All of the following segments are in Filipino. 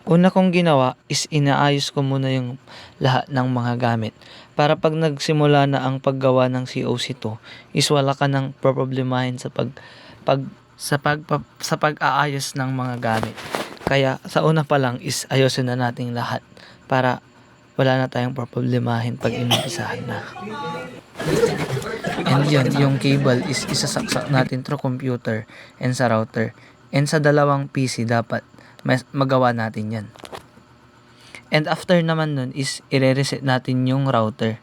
Una kong ginawa is inaayos ko muna yung lahat ng mga gamit para pag nagsimula na ang paggawa ng COC2 is wala ka nang problemahin sa pag-aayos ng mga gamit. Kaya sa una pa lang is ayosin na nating lahat para wala na tayong problemahin pag inumpisahan na. And yun, yung cable is isasaksak natin through computer and sa router. And sa dalawang PC dapat magawa natin yan. And after naman nun is i-reset natin yung router.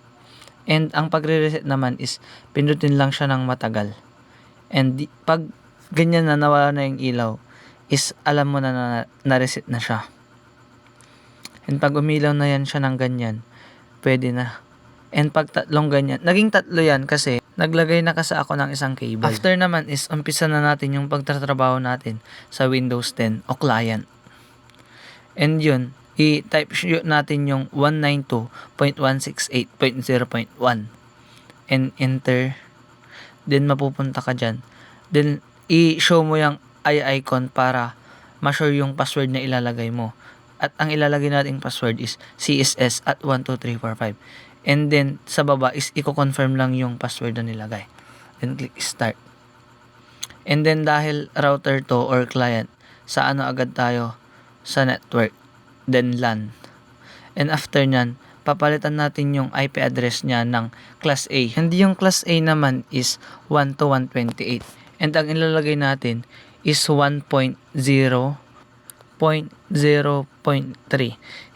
And ang pagre-reset naman is pindutin lang siya ng matagal. And pag ganyan na nawala na yung ilaw is alam mo na na-reset na siya. And pag umilaw na yan siya ng ganyan, pwede na. And pag tatlong ganyan, naging tatlo yan kasi naglagay na kasi ako ng isang cable. After naman is umpisa na natin yung pagtatrabaho natin sa Windows 10 o client. And yun, i-type natin yung 192.168.0.1 and enter. Then mapupunta ka dyan. Then i-show mo yung icon para ma-sure yung password na ilalagay mo. At ang ilalagay nating password is CSS at 12345. And then sa baba is i-confirm lang yung password na nilagay. Then click start. And then dahil router to or client, sa ano agad tayo? Sa network, then LAN. And after nyan, papalitan natin yung IP address niya ng class A. Hindi yung class A naman is 1 to 128. And ang ilalagay natin is 1.0.0.3.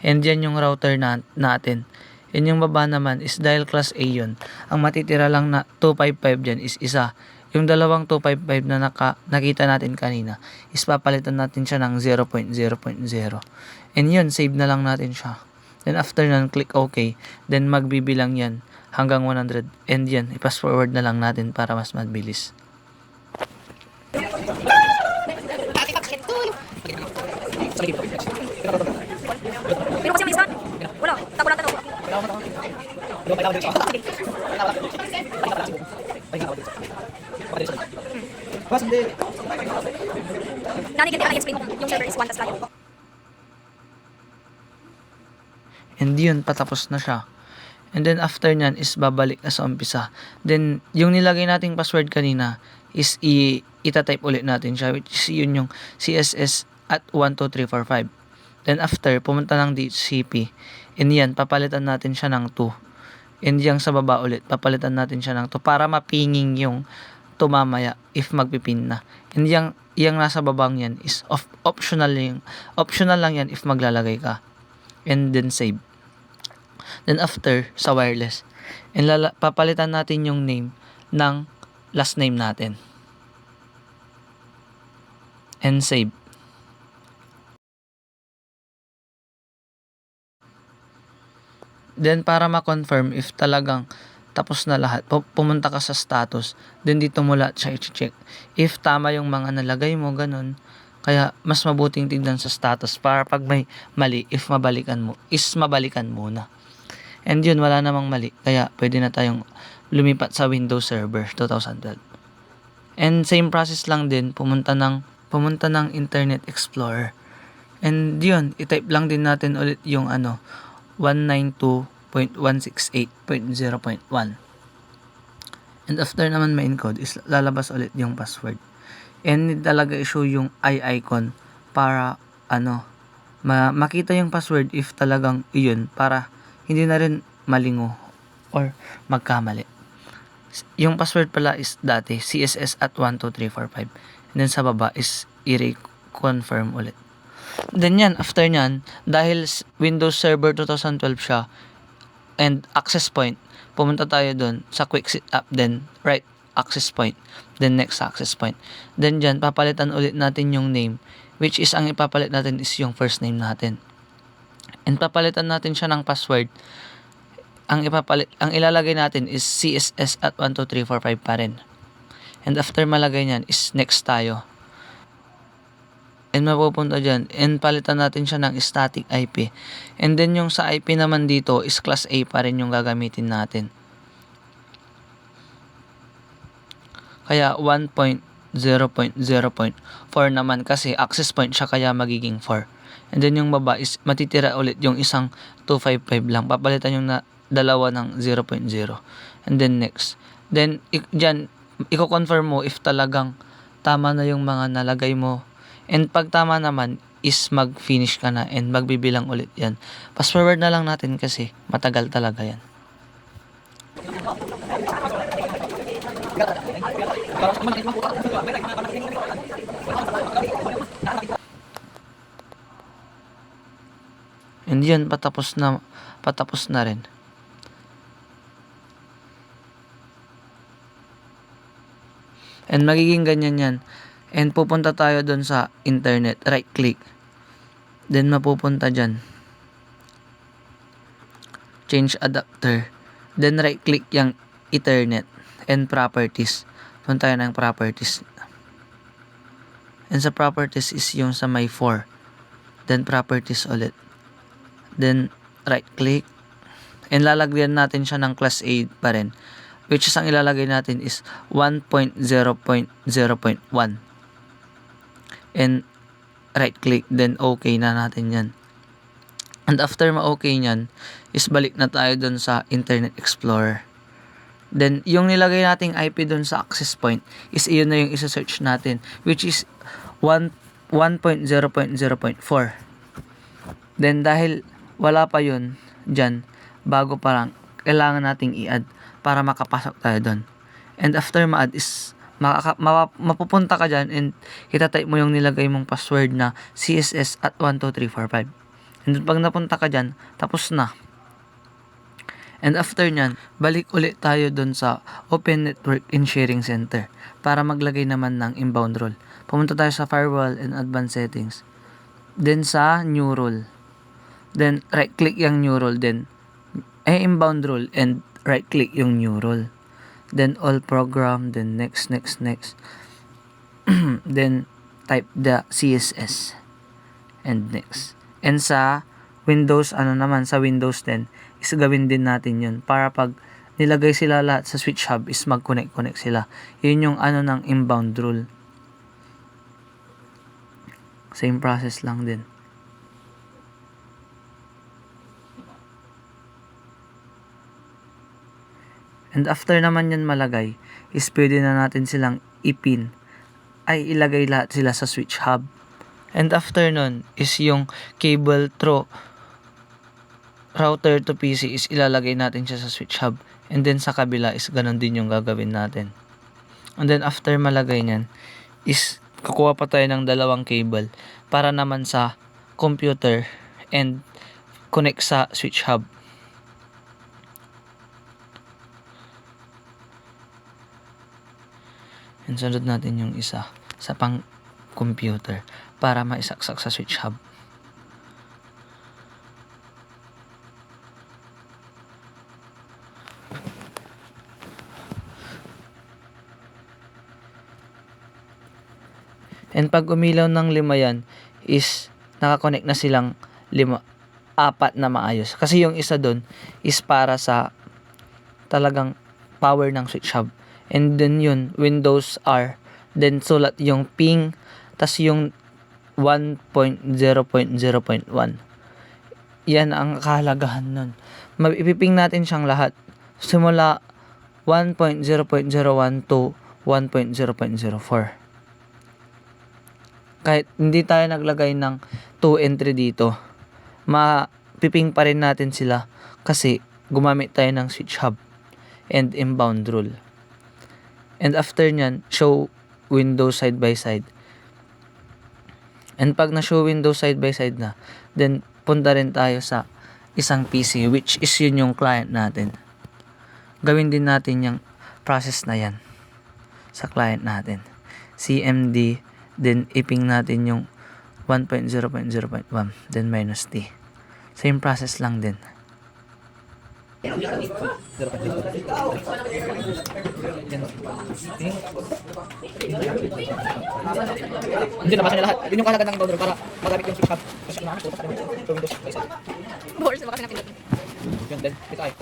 And yan yung router natin. And yung baba naman is dahil class A yun. Ang matitira lang na 255 dyan is isa. Yung dalawang 255 na nakita natin kanina is papalitan natin siya ng 0.0.0. And yun, save na lang natin siya. Then after nun, click OK. Then magbibilang yan hanggang 100. And yan, i-pass forward na lang natin para mas mabilis. Pero kasi may isa. Wala, tako lang tanong. Nani ganti ka explain yung server is 1 tas tayo. And yun, patapos na siya. And then after nyan is babalik na sa umpisa. Then yung nilagay nating password kanina is itatype ulit natin siya, which is yun yung CSS at 12345. Then after, pumunta ng DHCP. And yan, papalitan natin siya ng 2. And yung sa baba ulit, papalitan natin siya ng 2 para mapinging yung tumamaya if magpipin na. And yung nasa babang yan is optional lang yan if maglalagay ka. And then save. Then after, sa wireless, and papalitan natin yung name ng last name natin. And save. Then para ma-confirm if talagang tapos na lahat, pumunta ka sa status. Then dito mo lahat siya i-check. If tama yung mga nalagay mo, ganun. Kaya mas mabuting tignan sa status para pag may mali, if mabalikan muna. And yun, wala namang mali. Kaya pwede na tayong lumipat sa Windows Server 2012. And same process lang din, pumunta ng Internet Explorer. And yun, i-type lang din natin ulit yung 192.168.0.1. And after naman ma-encode is lalabas ulit yung password. And talaga i-show yung icon para makita yung password if talagang iyon, para hindi na rin malingo or magkamali. Yung password pala is dati CSS at 12345. And then sa baba is i-reconfirm ulit. Then yan, after nyan, dahil Windows Server 2012 siya and access point, pumunta tayo dun sa Quickset app, then right access point, then next access point. Then dyan, papalitan ulit natin yung name, which is ang ipapalit natin is yung first name natin. And papalitan natin siya ng password. Ang ilalagay natin is CSS at 12345 pa rin. And after malagay nyan is next tayo. And mapupunta dyan. And palitan natin siya ng static IP. And then yung sa IP naman dito is class A pa rin yung gagamitin natin. Kaya 1.0.0.4 naman kasi access point siya, kaya magiging 4. And then yung baba is matitira ulit yung isang 255 lang. Papalitan yung dalawa ng 0.0. And then next. Then dyan, i-confirm mo if talagang tama na yung mga nalagay mo. And pag tama naman is mag-finish ka na and magbibilang ulit yan. Fast forward na lang natin kasi matagal talaga yan. And yun, patapos na rin. And magiging ganyan yan. And pupunta tayo dun sa internet, right click. Then mapupunta dyan. Change adapter. Then right click yung Ethernet and properties. Punta tayo ng properties. And sa properties is yung sa may 4. Then properties ulit. Then right click. And lalagyan natin siya ng class A pa rin. Which is ang ilalagay natin is 1.0.0.1. And right click. Then okay na natin yan. And after ma-okay nyan, is balik na tayo dun sa Internet Explorer. Then, yung nilagay nating IP dun sa access point, is iyon na yung isa-search natin, which is 1.0.0.4. Then, dahil wala pa yun dyan, bago pa lang, kailangan nating i-add para makapasok tayo dun. And after ma-add is, mapupunta ka dyan and itatype mo yung nilagay mong password na CSS at 12345. And pag napunta ka dyan, tapos na. And after nyan, balik ulit tayo dun sa Open Network and Sharing Center para maglagay naman ng inbound rule. Pumunta tayo sa Firewall and Advanced Settings. Then sa New Rule. Then right click yung New Rule. Then inbound rule and right click yung New Rule. Then all program. Then next. Then type the CSS. And next. And sa Windows, sa Windows 10, is gawin din natin yun. Para pag nilagay sila lahat sa switch hub, is mag-connect sila. Yun yung ng inbound rule. Same process lang din. And after naman yan malagay, is pwede na natin silang ipin. Ilagay lahat sila sa switch hub. And after nun, is yung cable through router to PC is ilalagay natin siya sa switch hub. And then sa kabila is ganun din yung gagawin natin. And then after malagay nyan, is kukuha pa tayo ng dalawang cable para naman sa computer and connect sa switch hub. And sunod natin yung isa sa pang computer para maisaksak sa switch hub. And pag umilaw ng 5 yan, is nakakonect na silang 4 na maayos. Kasi yung isa doon is para sa talagang power ng switch hub. And then yun, Windows R. Then sulat yung ping, tas yung 1.0.0.1. Yan ang kahalagahan nun. Ipiping natin siyang lahat. Simula 1.0.01 to 1.0.04. Kahit hindi tayo naglagay ng 2 and 3 dito, mapiping pa rin natin sila kasi gumamit tayo ng switch hub and inbound rule. And after nyan, show Windows side by side. And pag na-show Windows side by side na, then punta rin tayo sa isang PC, which is yun yung client natin. Gawin din natin yung process na yan sa client natin. CMD, then iping natin yung 1.0.0.1, then minus T. Same process lang din. Hindi na niya lahat. Yun yung kahalaga ng download para magamit yung switch hub. Kasi kailangan po sa Windows by side. Boris, baka pinapindot. Yun din. Ito ay.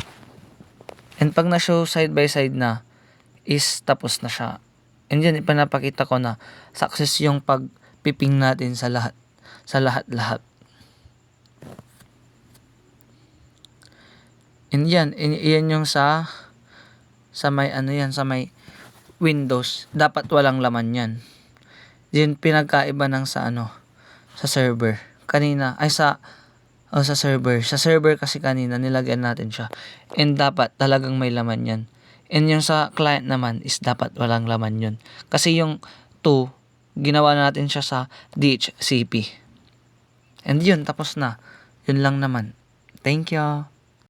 And pag na-show side by side na, is tapos na siya. And yan, ipinapakita ko na success yung pagpiping natin sa lahat. Sa lahat-lahat. And yan yung sa may ano yan, sa may Windows. Dapat walang laman yan. Yun pinagkaiba ng sa sa server. Kanina, ay sa server. Sa server kasi kanina nilagyan natin siya. And dapat talagang may laman yan. And yung sa client naman is dapat walang laman yun. Kasi yung 2, ginawa natin siya sa DHCP. And yun, tapos na. Yun lang naman. Thank you.